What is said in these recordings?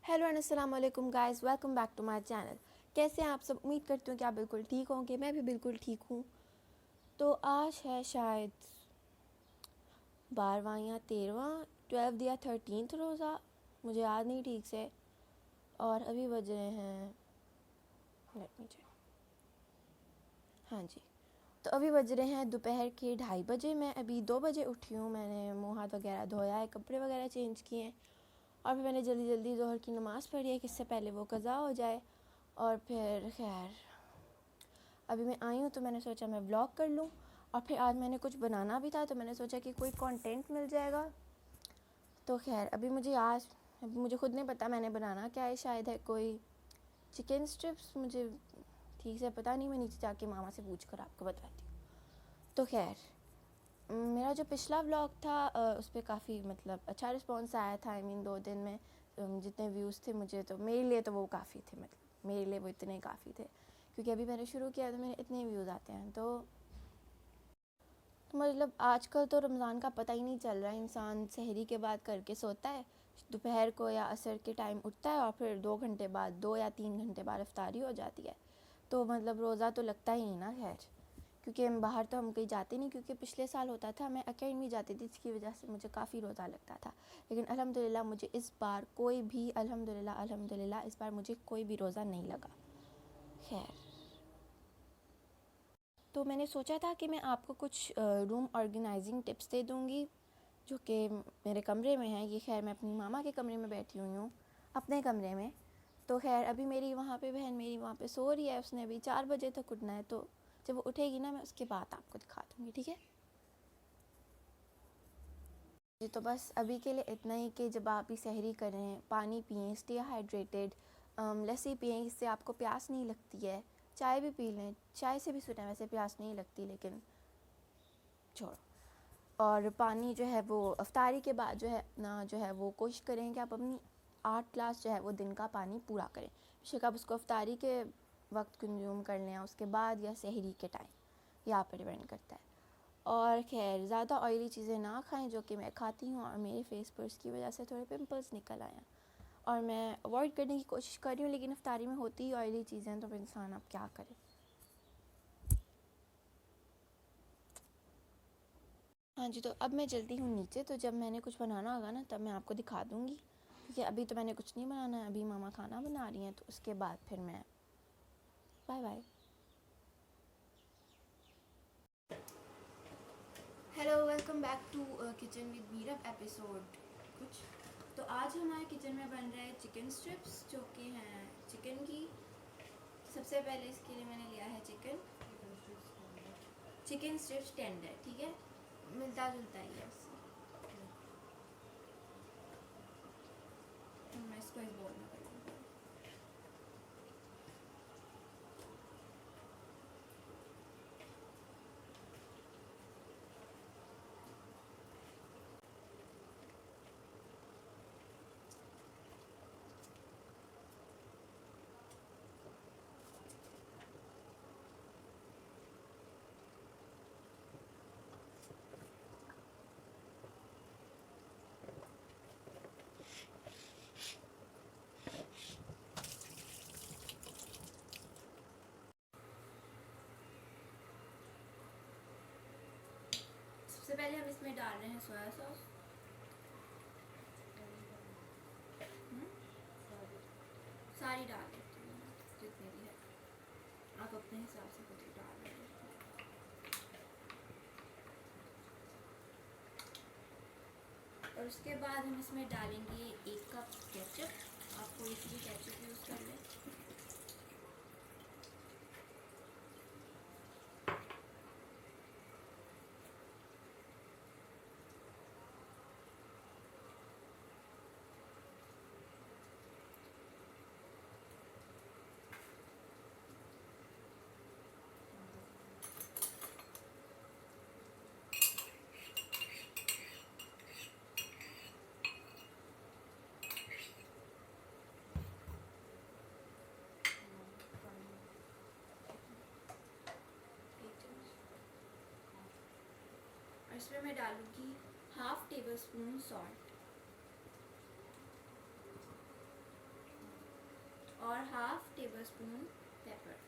Hello and अस्सलाम वालेकुम guys, welcome back to my channel. कैसे हैं आप सब? उम्मीद करती हूँ कि आप बिल्कुल ठीक होंगे। मैं भी बिल्कुल ठीक हूँ। तो आज है शायद 12वां या 13वां, 12 या 13th रोज़ा, मुझे याद नहीं ठीक से। और अभी बज रहे हैं, लेट मी चेक, हाँ जी, तो अभी बज रहे हैं दोपहर के 2:30 बजे। मैं अभी 2 बजे उठी हूँ। मैंने मुँह हाथ वगैरह धोया है, कपड़े वगैरह चेंज किए हैं और फिर मैंने जल्दी जल्दी ज़ोहर की नमाज़ पढ़ी है कि इससे पहले वो कज़ा हो जाए। और फिर खैर अभी मैं आई हूँ तो मैंने सोचा मैं व्लॉग कर लूँ। और फिर आज मैंने कुछ बनाना भी था तो मैंने सोचा कि कोई कंटेंट मिल जाएगा। तो खैर अभी मुझे खुद नहीं पता मैंने बनाना क्या है। शायद है कोई चिकन स्ट्रिप्स, मुझे ठीक से पता नहीं। मैं नीचे जाके मामा से पूछ कर आपको बताती हूँ। तो खैर मेरा जो पिछला व्लॉग था उस पर काफ़ी मतलब अच्छा रिस्पॉन्स आया था। आई मीन 2 दिन में जितने व्यूज़ थे, मुझे तो मेरे लिए तो वो काफ़ी थे, मतलब मेरे लिए वो इतने काफ़ी थे क्योंकि अभी मैंने शुरू किया तो मेरे इतने व्यूज़ आते हैं। तो मतलब आजकल तो रमज़ान का पता ही नहीं चल रहा है। इंसान सहरी के बाद करके सोता है, दोपहर को या असर के टाइम उठता है और फिर 2 घंटे बाद, 2 या 3 घंटे बाद इफ्तारी हो जाती है। तो मतलब रोज़ा तो लगता ही नहीं ना। खैर क्योंकि हम बाहर तो हम कहीं जाते नहीं, क्योंकि पिछले साल होता था मैं अकेडमी जाती थी, इसकी वजह से मुझे काफ़ी रोज़ा लगता था। लेकिन अल्हम्दुलिल्लाह मुझे इस बार कोई भी अल्हम्दुलिल्लाह इस बार मुझे कोई भी रोज़ा नहीं लगा। खैर तो मैंने सोचा था कि मैं आपको कुछ रूम ऑर्गेनाइजिंग टिप्स दे दूँगी जो कि मेरे कमरे में है। ये खैर मैं अपनी मामा के कमरे में बैठी हुई हूँ, अपने कमरे में। तो खैर अभी मेरी वहाँ पे बहन मेरी वहाँ पे सो रही है, उसने अभी 4 बजे तक उठना है। तो जब वो उठेगी ना, मैं उसके बाद आपको दिखा दूँगी, ठीक है जी। तो बस अभी के लिए इतना ही कि जब आप भी सहरी करें, पानी पिएं, स्टे हाइड्रेटेड, लस्सी पिएं, इससे आपको प्यास नहीं लगती है। चाय भी पी लें, चाय से भी सुना वैसे प्यास नहीं लगती, लेकिन छोड़ो। और पानी जो है वो अफ्तारी के बाद जो है ना, जो है वो कोशिश करें कि आप अपनी 8 ग्लास जो है वो दिन का पानी पूरा करें। बेशक आप उसको अफ्तारी के वक्त कंज्यूम कर लें, उसके बाद या सहरी के टाइम, यहाँ पर डिपेंड करता है। और खैर ज़्यादा ऑयली चीज़ें ना खाएं, जो कि मैं खाती हूँ और मेरे फेस पर इसकी वजह से थोड़े पिंपल्स निकल आए हैं और मैं अवॉइड करने की कोशिश कर रही हूँ। लेकिन अफ्तारी में होती ही ऑयली चीज़ें, तो इंसान अब क्या करे। हाँ जी, तो अब मैं चलती हूँ नीचे। तो जब मैंने कुछ बनाना होगा ना, तब मैं आपको दिखा दूँगी, क्योंकि अभी तो मैंने कुछ नहीं बनाना है। अभी मामा खाना बना रही हैं, तो उसके बाद फिर मैं bye bye. Hello, welcome back to kitchen with Meerab episode कुछ। तो आज हमारे किचन में बन रहा है चिकन स्ट्रिप्स, जो कि हैं चिकन की। सबसे पहले इसके लिए मैंने लिया है चिकन स्ट्रिप्स टेंडर, ठीक है, मिलता जुलता ही है उससे। मैं इसको इस बोल में कर लूँगी। सबसे पहले हम इसमें डाल रहे हैं सोया सॉस। सारी डाल देती हूँ, जितनी भी है आप अपने हिसाब से कुछ डाल देते हैं। और उसके बाद हम इसमें डालेंगे 1 कप केचप। आप कोई सी भी केचप यूज़ कर लें। और इसमें मैं डालूँगी 1/2 टेबल स्पून सॉल्ट। और हाफ टेबल स्पून पेपर।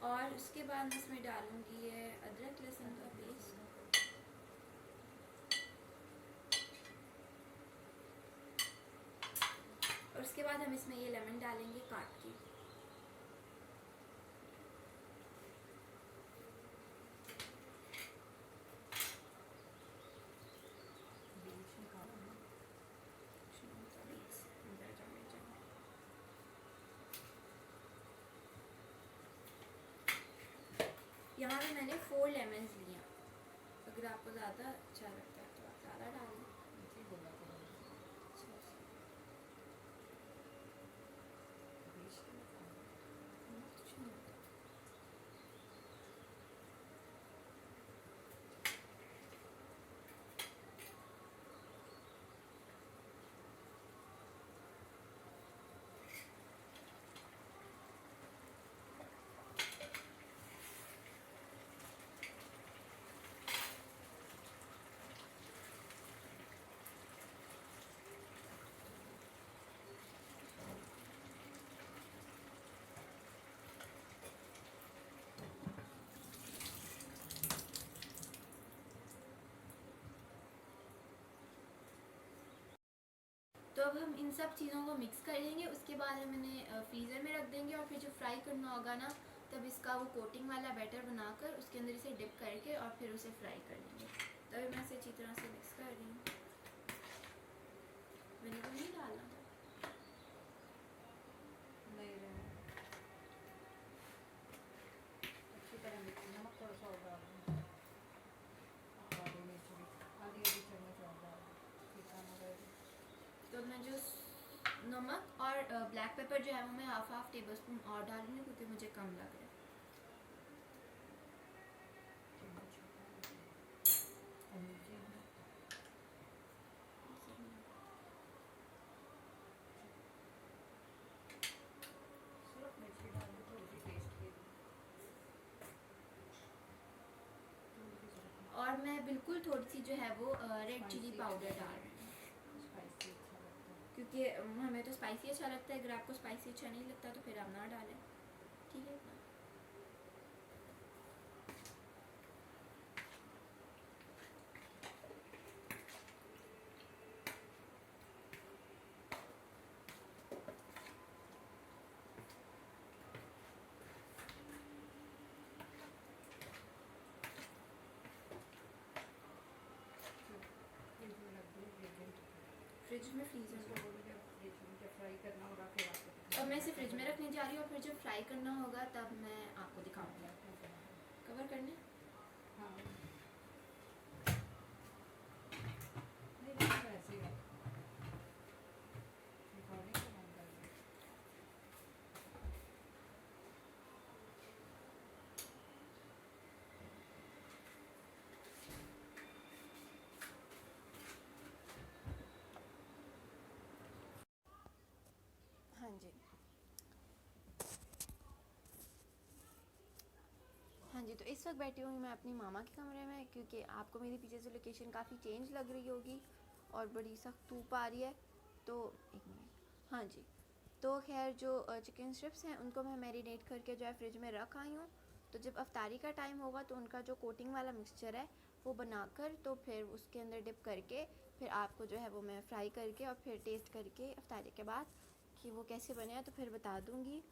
और उसके बाद मैं इसमें डालूंगी ये अदरक लहसुन का पेस्ट। और उसके बाद हम इसमें ये लेमन डालेंगे काट के। यहाँ पे मैंने 4 लेमन्स लिए। अगर आपको ज़्यादा अच्छा लगता है तो आप ज़्यादा डाल लें। तो अब हम इन सब चीज़ों को मिक्स कर लेंगे। उसके बाद हम इन्हें फ्रीज़र में रख देंगे और फिर जब फ्राई करना होगा ना तब इसका वो कोटिंग वाला बैटर बनाकर उसके अंदर इसे डिप करके और फिर उसे फ्राई कर लेंगे। तो अभी मैं इसे अच्छी तरह से मिक्स कर रही हूँ। विनेगर नहीं डालना था। अच्छी तरह मिक्स, नमक थोड़ा सा और डाल दूँ, काली मिर्च भी आधी चम्मच और डाल दूँ, तीखा ना रहे। तो मैं जो नमक और ब्लैक पेपर जो है वो मैं हाफ टेबल स्पून और डाल रही हूँ क्योंकि मुझे कम लग रहा है। और मैं बिल्कुल थोड़ी सी जो है वो रेड चिली पाउडर डाल रही हूँ क्योंकि हमें तो स्पाइसी अच्छा लगता है। अगर आपको स्पाइसी अच्छा नहीं लगता तो फिर आप ना डालें, ठीक है। फ्रिज में फ्रीजर फ्राई करना होगा फिर आपको। और मैं इसे फ्रिज में रखने जा रही हूँ और फिर जब फ्राई करना होगा तब मैं आपको दिखाऊंगी। कवर करने हाँ नहीं वैसे ही रिकॉर्डिंग को बंद कर दें। हाँ जी, हाँ जी। तो इस वक्त बैठी हूँ मैं अपनी मामा के कमरे में क्योंकि आपको मेरे पीछे से लोकेशन काफ़ी चेंज लग रही होगी और बड़ी सख्त धूप आ रही है। तो एक मिनट, हाँ जी। तो खैर जो चिकन स्ट्रिप्स हैं उनको मैं मैरिनेट करके जो है फ्रिज में रख आई हूँ। तो जब अफ्तारी का टाइम होगा तो उनका जो कोटिंग वाला मिक्सचर है वो बनाकर तो फिर उसके अंदर डिप करके फिर आपको जो है वो मैं फ्राई करके और फिर टेस्ट करके अफ्तारी के बाद कि वो कैसे बने हैं तो फिर बता दूँगी।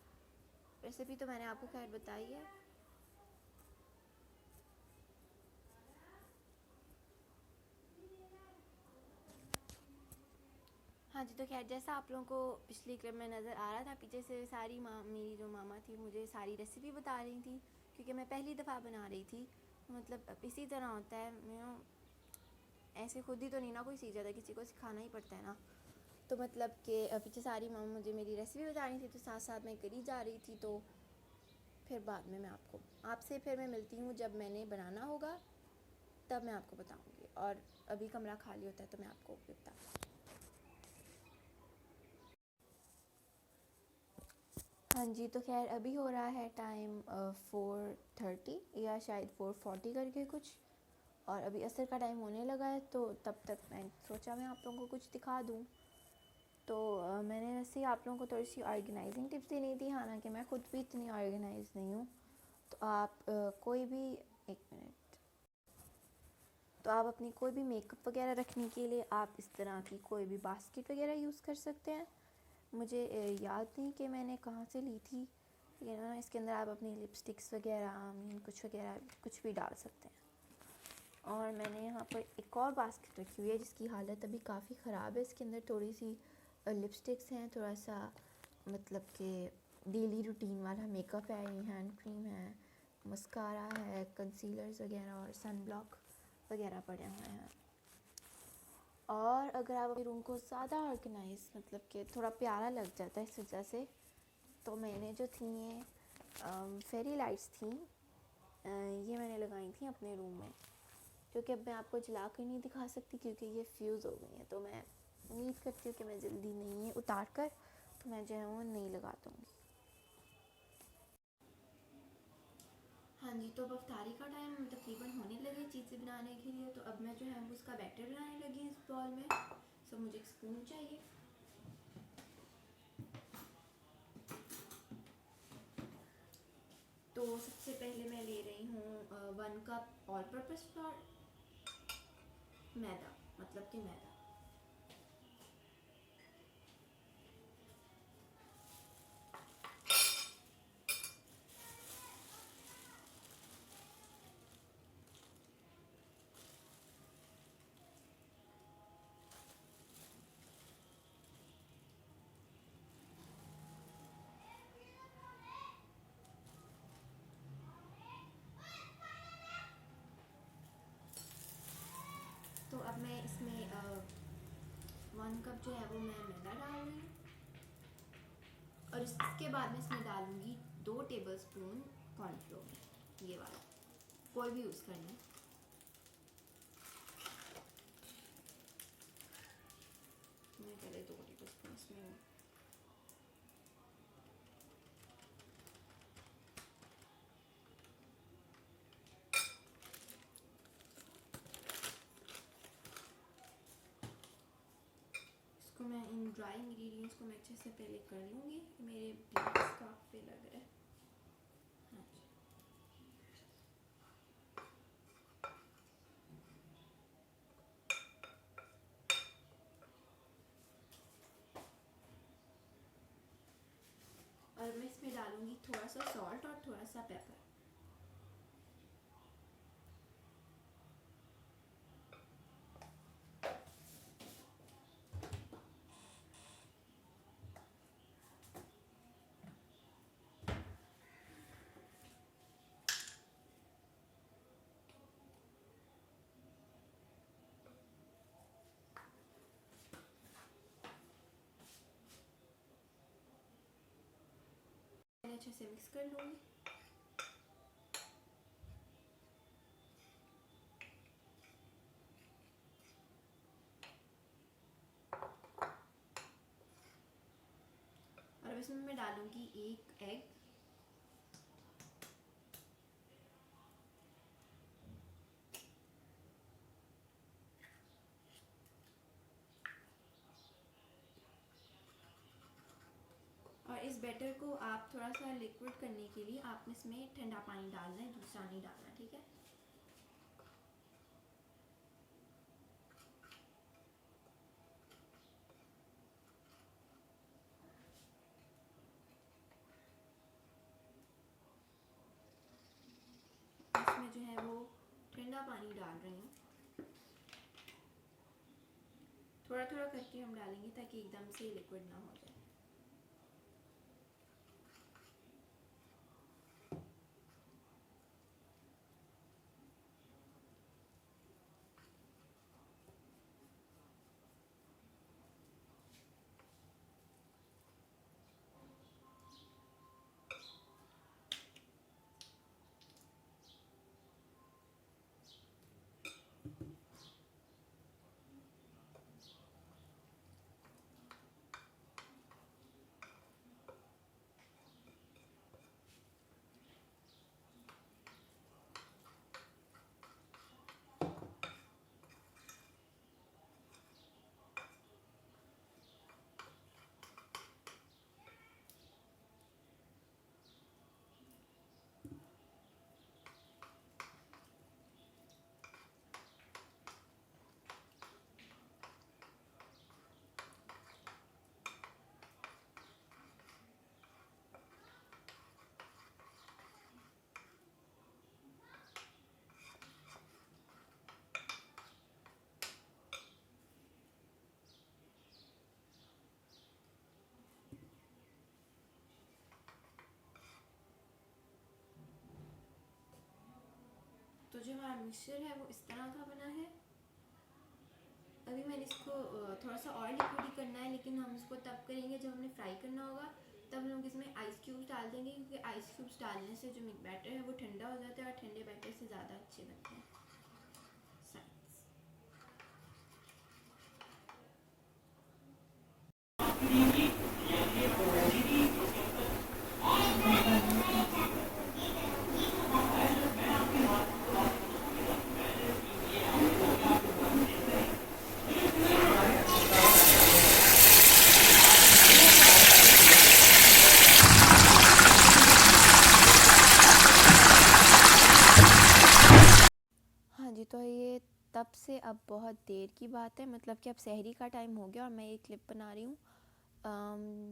रेसिपी तो मैंने आपको खैर बताई है। हाँ जी, तो खैर जैसा आप लोगों को पिछली क्लिप में नज़र आ रहा था पीछे से सारी मेरी जो मामा थी मुझे सारी रेसिपी बता रही थी क्योंकि मैं पहली दफ़ा बना रही थी। मतलब इसी तरह होता है, मैं ऐसे खुद ही तो नहीं ना कोई सीख जाता, किसी को सिखाना ही पड़ता है ना। तो मतलब कि पीछे सारी मामा मुझे मेरी रेसिपी बता रही थी तो साथ साथ मैं करी जा रही थी। तो फिर बाद में मैं आपसे फिर मैं मिलती हूँ जब मैंने बनाना होगा तब मैं आपको बताऊँगी। और अभी कमरा खाली होता है तो मैं आपको भी बताऊँगी। हाँ जी, तो खैर अभी हो रहा है टाइम 4:30 या था शायद 4:40 करके कुछ, और अभी असर का टाइम होने लगा है, तो तब तक मैं सोचा मैं आप लोगों को कुछ दिखा दूँ। तो मैंने वैसे ही आप लोगों को थोड़ी सी ऑर्गेनाइजिंग टिप्स देनी थी, हालांकि मैं खुद भी इतनी ऑर्गेनाइज नहीं हूँ। तो आप कोई भी, एक मिनट, तो आप अपनी कोई भी मेकअप वगैरह रखने के लिए आप इस तरह की कोई भी बास्केट वगैरह यूज़ कर सकते हैं। मुझे याद नहीं कि मैंने कहाँ से ली थी, लेकिन ना इसके अंदर आप अपनी लिपस्टिक्स वगैरह कुछ वगैरह कुछ भी डाल सकते हैं। और मैंने यहाँ पर एक और बास्केट रखी हुई है जिसकी हालत अभी काफ़ी ख़राब है। इसके अंदर थोड़ी सी लिपस्टिक्स हैं, थोड़ा सा मतलब कि डेली रूटीन वाला मेकअप है, हैंड क्रीम है, मस्कारा है, कंसीलर्स वगैरह और सन ब्लॉक वगैरह पड़े हुए हैं। और अगर आप अपने रूम को ज़्यादा ऑर्गेनाइज मतलब कि थोड़ा प्यारा लग जाता है इस वजह से, तो मैंने जो थी ये फेरी लाइट्स थी, ये मैंने लगाई थी अपने रूम में, क्योंकि अब मैं आपको जला कर नहीं दिखा सकती क्योंकि ये फ्यूज़ हो गई हैं। तो मैं उम्मीद करती हूँ कि मैं जल्दी नहीं है उतार कर तो मैं जो है वो नहीं लगा दूँगी। हाँ जी, तो अब अफ्तारी का टाइम तकरीबन होने लगे चीज़ें बनाने के लिए। तो अब मैं जो है उसका बैटर बनाने लगी इस बॉल में। सो मुझे एक स्पून चाहिए। तो सबसे पहले मैं ले रही हूँ 1 कप ऑल पर्पस फ्लोर, मैदा, मतलब कि मैदा। तो अब मैं इसमें 1 कप जो है वो मैं मैदा डाल रही हूँ, और इसके बाद मैं इसमें डालूँगी 2 टेबलस्पून कॉर्नफ्लोर, ये वाला, कोई भी यूज़ करना है। मैं पहले 2 टेबलस्पून इसमें इसको मैं इन ड्राई इंग्रेडिएंट्स को मैं अच्छे से पहले कर लूँगी। मेरे ब्लेड्स काफ़ी पे लग रहा है। हाँ जी, और मैं इसमें डालूँगी थोड़ा सा सॉल्ट और थोड़ा सा पेपर। अच्छे से मिक्स कर लूँगी। और अब इसमें मैं डालूँगी 1 एग, और इस बैटर को आप थोड़ा सा लिक्विड करने के लिए आपने इसमें ठंडा पानी डालना है, दूसरा नहीं डालना, ठीक है। इसमें जो है वो ठंडा पानी डाल रही हूँ, थोड़ा थोड़ा करके हम डालेंगे ताकि एकदम से लिक्विड ना हो जाए। तो जो हमारा मिक्सचर है वो इस तरह का बना है। अभी मैंने इसको थोड़ा सा और लिक्विड करना है, लेकिन हम इसको तब करेंगे जब हमने फ्राई करना होगा। तब हम लोग इसमें आइस क्यूब्स डाल देंगे, क्योंकि आइस क्यूब्स डालने से जो बैटर है वो ठंडा हो जाता है और ठंडे बैटर से ज़्यादा अच्छे बनते हैं। हाँ जी, तो ये तब से अब बहुत देर की बात है, मतलब कि अब सहरी का टाइम हो गया और मैं ये क्लिप बना रही हूँ।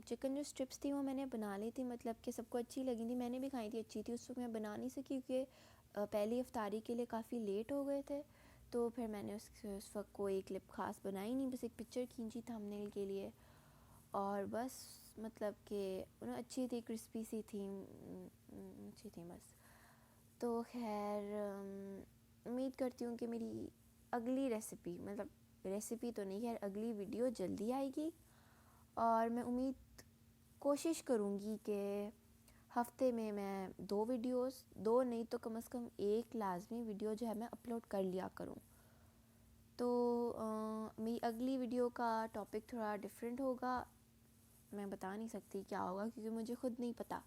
चिकन जो स्ट्रिप्स थी वो मैंने बना ली थी, मतलब कि सबको अच्छी लगी थी, मैंने भी खाई थी, अच्छी थी। उस वक्त मैं बना नहीं सकी क्योंकि पहली इफ्तारी के लिए काफ़ी लेट हो गए थे। तो फिर मैंने उस वक्त कोई क्लिप ख़ास बनाई नहीं, बस एक पिक्चर खींची थंबनेल के लिए। और बस मतलब कि उन्हें अच्छी थी, क्रिस्पी सी थी, अच्छी थी बस। तो खैर उम्मीद करती हूँ कि मेरी अगली रेसिपी, मतलब रेसिपी तो नहीं, खैर अगली वीडियो जल्दी आएगी। और मैं कोशिश करूँगी कि हफ्ते में मैं 2 वीडियोस, 2 नहीं तो कम से कम 1 लाजमी वीडियो जो है मैं अपलोड कर लिया करूँ। तो मेरी अगली वीडियो का टॉपिक थोड़ा डिफरेंट होगा, मैं बता नहीं सकती क्या होगा क्योंकि मुझे ख़ुद नहीं पता।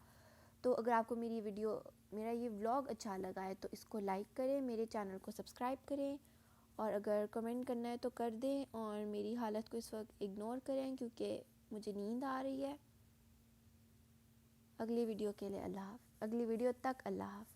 तो अगर आपको मेरा ये व्लॉग अच्छा लगा है तो इसको लाइक करें, मेरे चैनल को सब्सक्राइब करें, और अगर कमेंट करना है तो कर दें, और मेरी हालत को इस वक्त इग्नोर करें क्योंकि मुझे नींद आ रही है। अगली वीडियो तक अल्लाह हाफ़िज़।